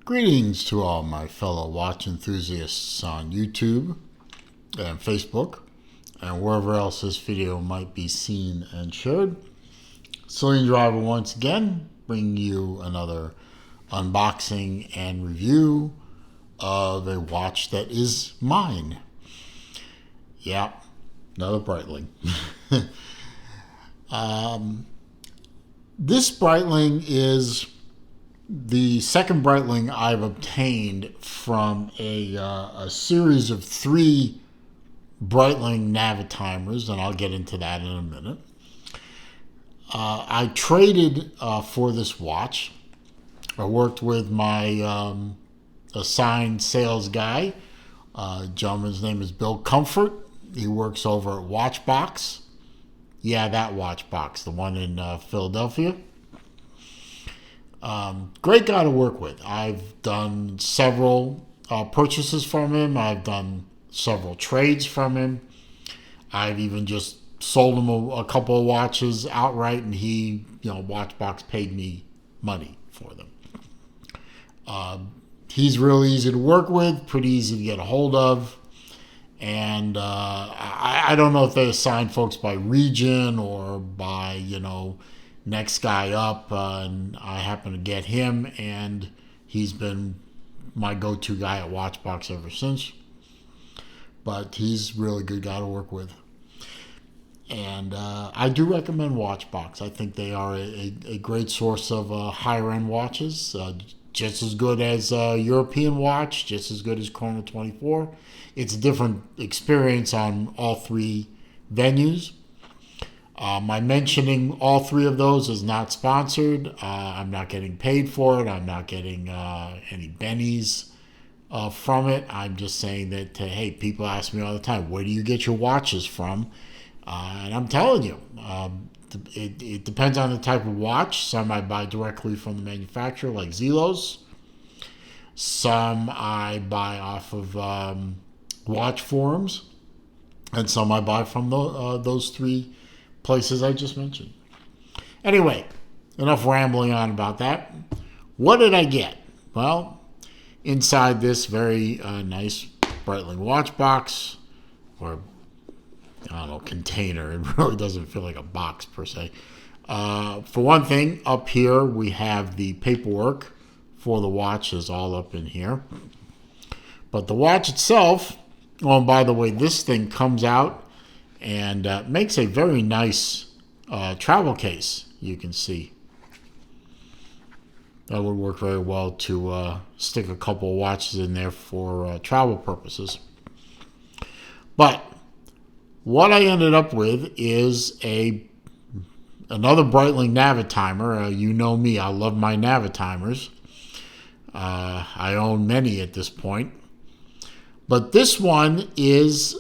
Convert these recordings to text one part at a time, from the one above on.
Greetings to all my fellow watch enthusiasts on YouTube and Facebook and wherever else this video might be seen and shared. Celine Driver once again bringing you another unboxing and review of a watch that is mine. Yeah, another Breitling. This Breitling is the second Breitling I've obtained from a series of 3 Breitling Navitimers, and I'll get into that in a minute. I traded for this watch. I worked with my assigned sales guy. Gentleman's name is Bill Comfort. He works over at Watchbox. Yeah, that Watchbox, the one in Philadelphia. Great guy to work with. I've done several purchases from him. I've done several trades from him. I've even just sold him a couple of watches outright, and he, Watchbox paid me money for them. He's really easy to work with, pretty easy to get a hold of. And I don't know if they assign folks by region or by, next guy up, and I happen to get him, and he's been my go-to guy at Watchbox ever since. But he's a really good guy to work with. And I do recommend Watchbox. I think they are a great source of higher-end watches, just as good as a European watch, just as good as Chrono 24. It's a different experience on all 3 venues. My mentioning all 3 of those is not sponsored. I'm not getting paid for it. I'm not getting any bennies from it. I'm just saying that, hey, people ask me all the time, where do you get your watches from? And I'm telling you, it depends on the type of watch. Some I buy directly from the manufacturer, like Zelos. Some I buy off of watch forums. And some I buy from those 3 places I just mentioned. Anyway, enough rambling on about that. What did I get? Well, inside this very nice Breitling watch box, or I don't know, container. It really doesn't feel like a box per se. For one thing, up here we have the paperwork for the watch is all up in here. But the watch itself, oh, and by the way, this thing comes out and makes a very nice travel case, you can see. That would work very well to stick a couple of watches in there for travel purposes. But what I ended up with is another Breitling Navitimer. You know me, I love my Navitimers. I own many at this point. But this one is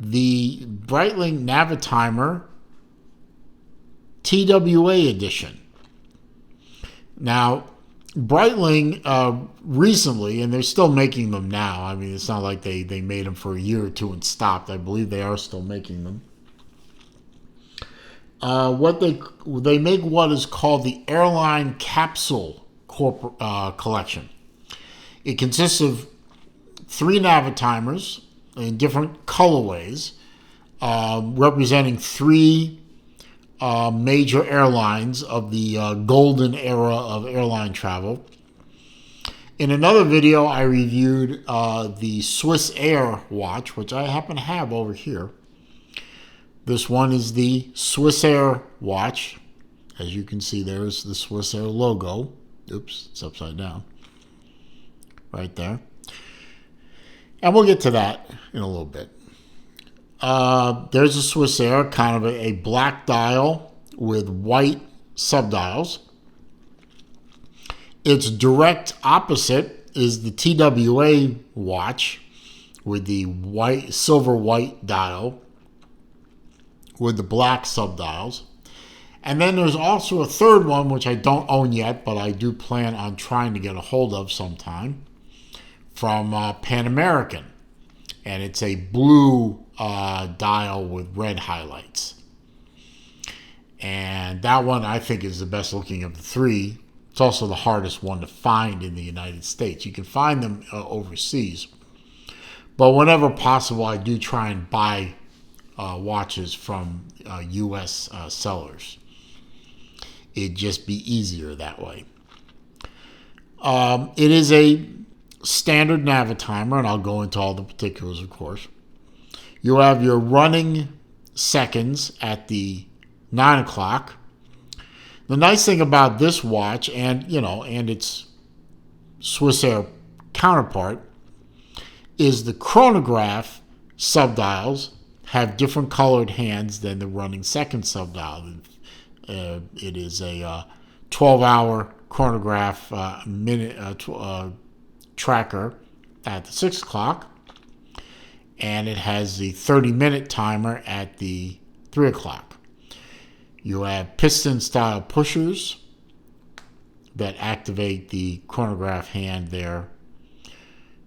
the Breitling Navitimer TWA edition. Now, Breitling recently, and they're still making them now. I mean, it's not like they made them for a year or 2 and stopped. I believe they are still making them. They make what is called the Airline Capsule collection. It consists of 3 Navitimers in different colorways, representing 3 major airlines of the golden era of airline travel. In another video, I reviewed the SwissAir watch, which I happen to have over here. This one is the SwissAir watch. As you can see, there's the SwissAir logo. Oops, it's upside down. Right there. And we'll get to that in a little bit. There's a SwissAir, kind of a black dial with white subdials. Its direct opposite is the TWA watch with the silver white dial with the black subdials. And then there's also a third one, which I don't own yet, but I do plan on trying to get a hold of sometime, from Pan American. And it's a blue dial with red highlights. And that one I think is the best looking of the 3. It's also the hardest one to find in the United States. You can find them overseas. But whenever possible, I do try and buy watches from U.S. Sellers. It'd just be easier that way. It is a standard Navitimer, and I'll go into all the particulars, of course. You have your running seconds at the 9 o'clock. The nice thing about this watch, and its SwissAir counterpart, is the chronograph subdials have different colored hands than the running second subdial. It is a 12-hour chronograph tracker at the 6 o'clock, and it has the 30-minute timer at the 3 o'clock. You have piston-style pushers that activate the chronograph hand there,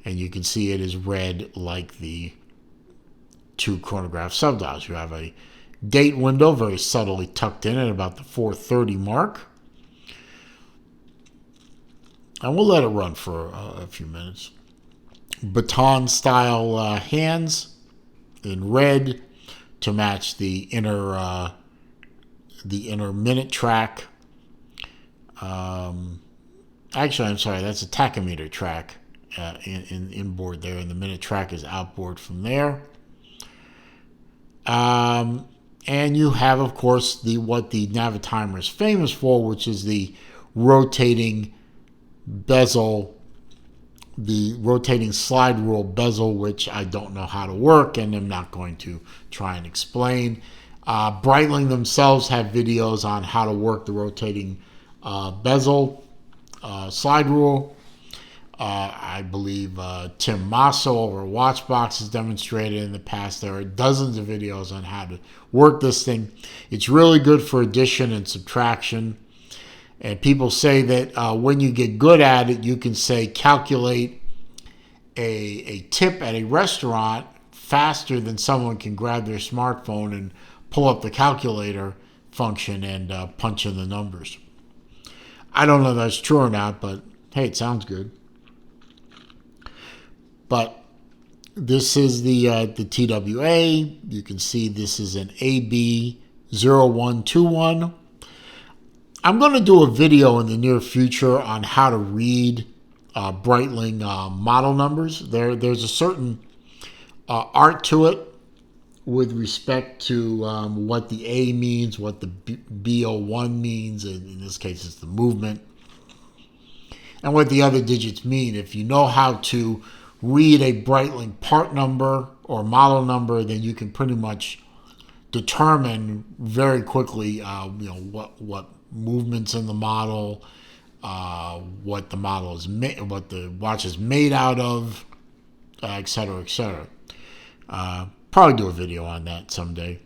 and you can see it is red like the two chronograph subdials. You have a date window very subtly tucked in at about the 4:30 mark. And we'll let it run for a few minutes. Baton-style hands in red to match the inner minute track. Actually, I'm sorry, that's a tachometer track inboard there, and the minute track is outboard from there. And you have, of course, what the Navitimer is famous for, which is the rotating bezel, the rotating slide rule bezel, which I don't know how to work and I'm not going to try and explain. Breitling themselves have videos on how to work the rotating bezel slide rule. I believe Tim Masso over Watchbox has demonstrated in the past. There are dozens of videos on how to work this thing. It's really good for addition and subtraction. And people say that when you get good at it, you can say calculate a tip at a restaurant faster than someone can grab their smartphone and pull up the calculator function and punch in the numbers. I don't know if that's true or not, but hey, it sounds good. But this is the TWA. You can see this is an AB0121. I'm going to do a video in the near future on how to read Breitling model numbers. There's a certain art to it with respect to what the A means, what the B01 means, and in this case it's the movement, and what the other digits mean. If you know how to read a Breitling part number or model number, then you can pretty much determine very quickly what movements in the model, what the model is made, what the watch is made out of, etc., etc. Probably do a video on that someday.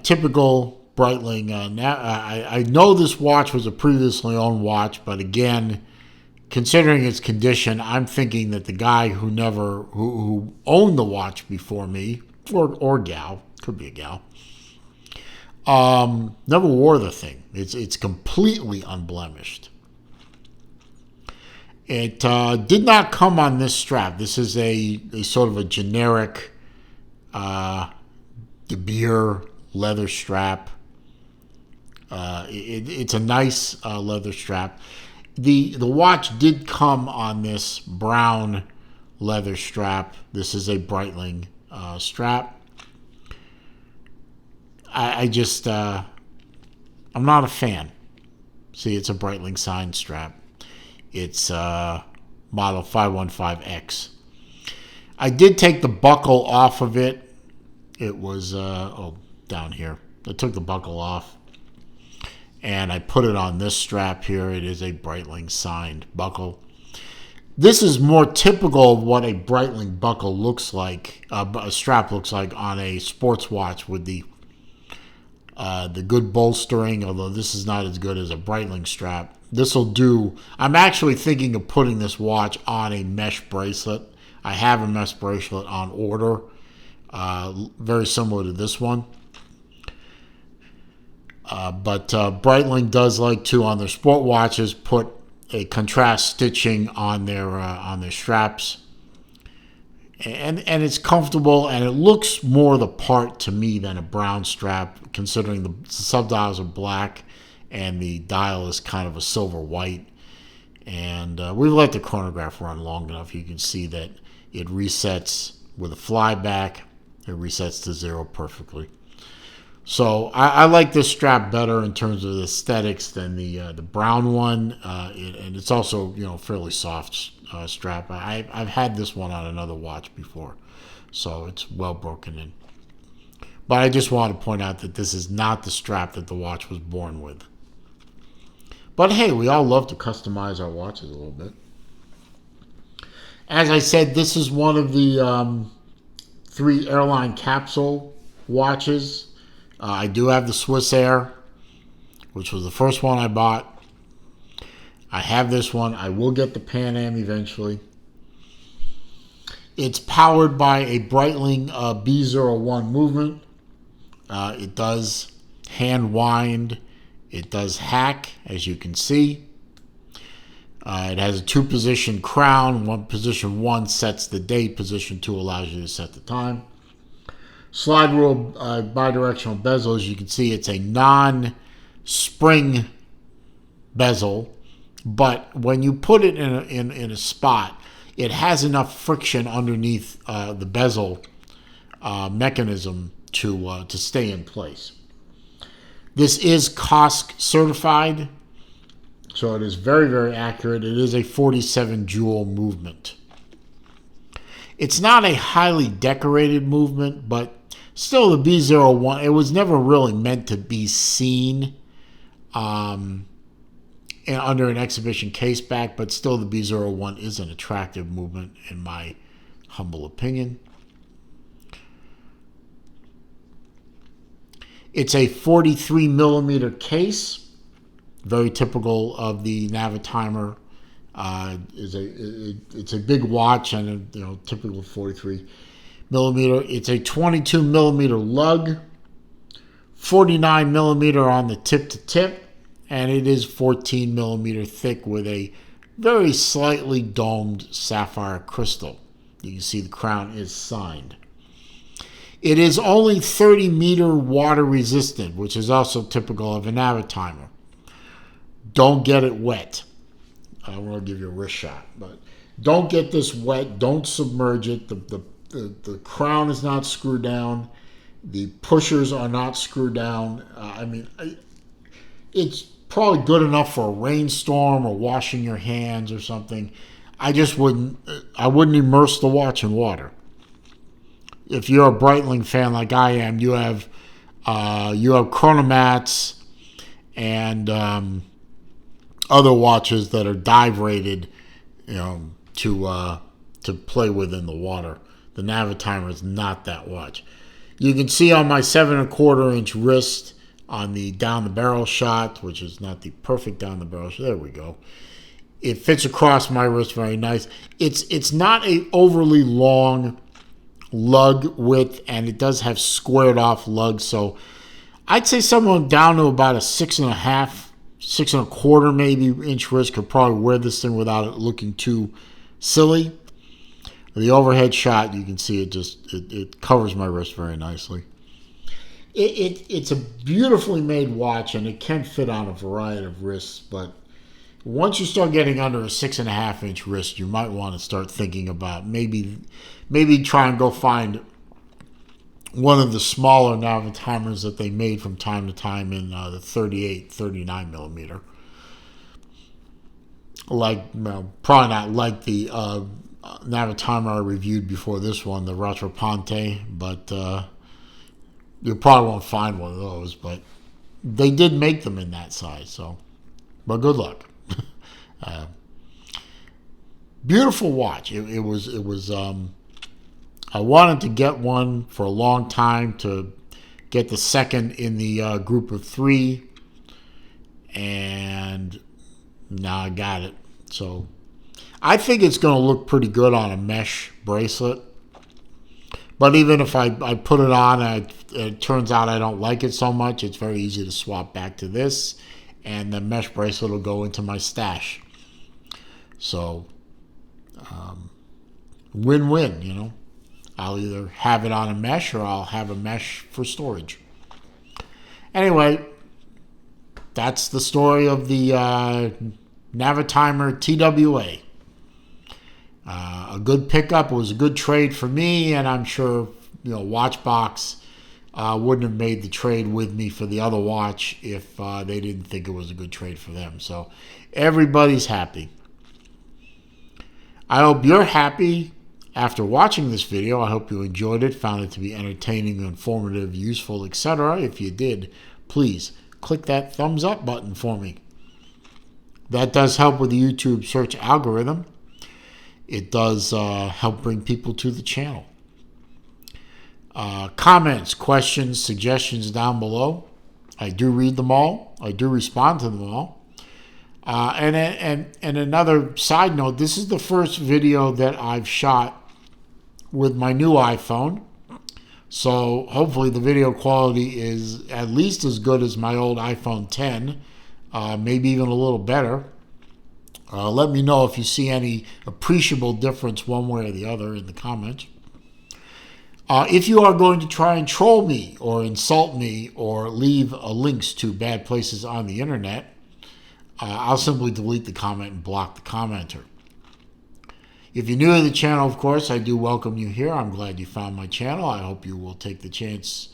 Typical Breitling. I know this watch was a previously owned watch, but again, considering its condition, I'm thinking that the guy who owned the watch before me, or gal, could be a gal, never wore the thing. It's completely unblemished. It did not come on this strap. This is a sort of a generic De Beer leather strap. It's a nice leather strap. The watch did come on this brown leather strap. This is a Breitling strap. I'm not a fan. See, it's a Breitling signed strap. It's model 515X. I did take the buckle off of it. It was down here. I took the buckle off and I put it on this strap here. It is a Breitling signed buckle. This is more typical of what a Breitling buckle looks like, a strap looks like on a sports watch with the good bolstering, although this is not as good as a Breitling strap. This will do. I'm actually thinking of putting this watch on a mesh bracelet. I have a mesh bracelet on order, very similar to this one. But Breitling does like to, on their sport watches, put a contrast stitching on their straps, and it's comfortable, and it looks more the part to me than a brown strap, considering the subdials are black and the dial is kind of a silver white. And we've let the chronograph run long enough. You can see that it resets with a flyback. It resets to 0 perfectly. So I like this strap better in terms of the aesthetics than the brown one, and it's also fairly soft strap. I've had this one on another watch before, so it's well broken in. But I just want to point out that this is not the strap that the watch was born with. But hey, we all love to customize our watches a little bit. As I said, this is one of the 3 Airline Capsule watches. I do have the SwissAir, which was the first one I bought. I have this one. I will get the Pan Am eventually. It's powered by a Breitling B01 movement. It does hand wind. It does hack, as you can see. It has a 2-position crown. Position 1 sets the date. Position 2 allows you to set the time. Slide rule bidirectional bezel. As you can see, it's a non-spring bezel, but when you put it in a spot, it has enough friction underneath the bezel mechanism to stay in place. This is COSC certified, so it is very, very accurate. It is a 47 jewel movement. It's not a highly decorated movement, but still the B01, it was never really meant to be seen under an exhibition case back, but still the B01 is an attractive movement in my humble opinion. It's a 43 millimeter case, very typical of the Navitimer. It's a big watch and typical 43 millimeter. It's a 22 millimeter lug, 49 millimeter on the tip to tip, and it is 14 millimeter thick with a very slightly domed sapphire crystal. You can see the crown is signed. It is only 30 meter water resistant, which is also typical of a Navitimer. Don't get it wet. I want to give you a wrist shot, but don't get this wet. Don't submerge it. The crown is not screwed down. The pushers are not screwed down. It's probably good enough for a rainstorm or washing your hands or something. I wouldn't immerse the watch in water. If you're a Breitling fan like I am, you have chronomats and other watches that are dive rated, to play with in the water. The Navitimer is not that watch. You can see on my 7¼ inch wrist on the down the barrel shot, which is not the perfect down the barrel shot. There we go. It fits across my wrist very nice. It's not a overly long lug width, and it does have squared off lugs, so I'd say someone down to about a 6¼ maybe inch wrist could probably wear this thing without it looking too silly. The overhead shot, you can see it covers my wrist very nicely. It's a beautifully made watch, and it can fit on a variety of wrists, but once you start getting under a 6½ inch wrist, you might want to start thinking about maybe try and go find one of the smaller Navitimers that they made from time to time in the 38, 39 millimeter. Probably not like the Navitimer I reviewed before this one, the Rattrapante, but you probably won't find one of those. But they did make them in that size, but good luck. Beautiful watch. It was. I wanted to get one for a long time to get the second in the group of 3, and now I got it. So I think it's going to look pretty good on a mesh bracelet. But even if I put it on and it turns out I don't like it so much, it's very easy to swap back to this, and the mesh bracelet will go into my stash. So, win-win, you know. I'll either have it on a mesh or I'll have a mesh for storage. Anyway, that's the story of the Navitimer TWA. A good pickup. It was a good trade for me, and I'm sure, you know, Watchbox wouldn't have made the trade with me for the other watch if they didn't think it was a good trade for them. So everybody's happy. I hope you're happy after watching this video. I hope you enjoyed it, found it to be entertaining, informative, useful, etc. If you did, please click that thumbs up button for me. That does help with the YouTube search algorithm. It does help bring people to the channel. Comments, questions, suggestions down below. I do read them all. I do respond to them all. And another side note, this is the first video that I've shot with my new iPhone. So hopefully the video quality is at least as good as my old iPhone 10, maybe even a little better. Let me know if you see any appreciable difference one way or the other in the comments. If you are going to try and troll me or insult me or leave links to bad places on the internet, I'll simply delete the comment and block the commenter. If you're new to the channel, of course, I do welcome you here. I'm glad you found my channel. I hope you will take the chance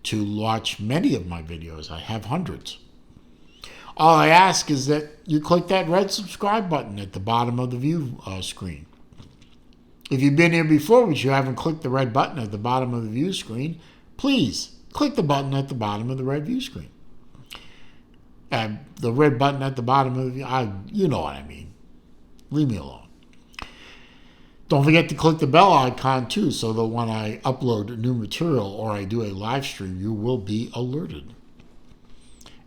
to watch many of my videos. I have hundreds. All I ask is that you click that red subscribe button at the bottom of the view screen. If you've been here before but you haven't clicked the red button at the bottom of the view screen, please click the button at the bottom of the red view screen. The red button at the bottom of the view, you know what I mean. Leave me alone. Don't forget to click the bell icon too, so that when I upload new material or I do a live stream, you will be alerted.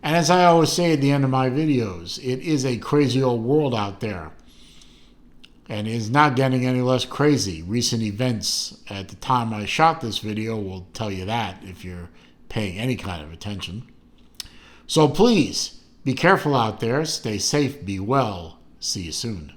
And as I always say at the end of my videos, it is a crazy old world out there. And it is not getting any less crazy. Recent events at the time I shot this video will tell you that if you're paying any kind of attention. So please, be careful out there. Stay safe, be well. See you soon.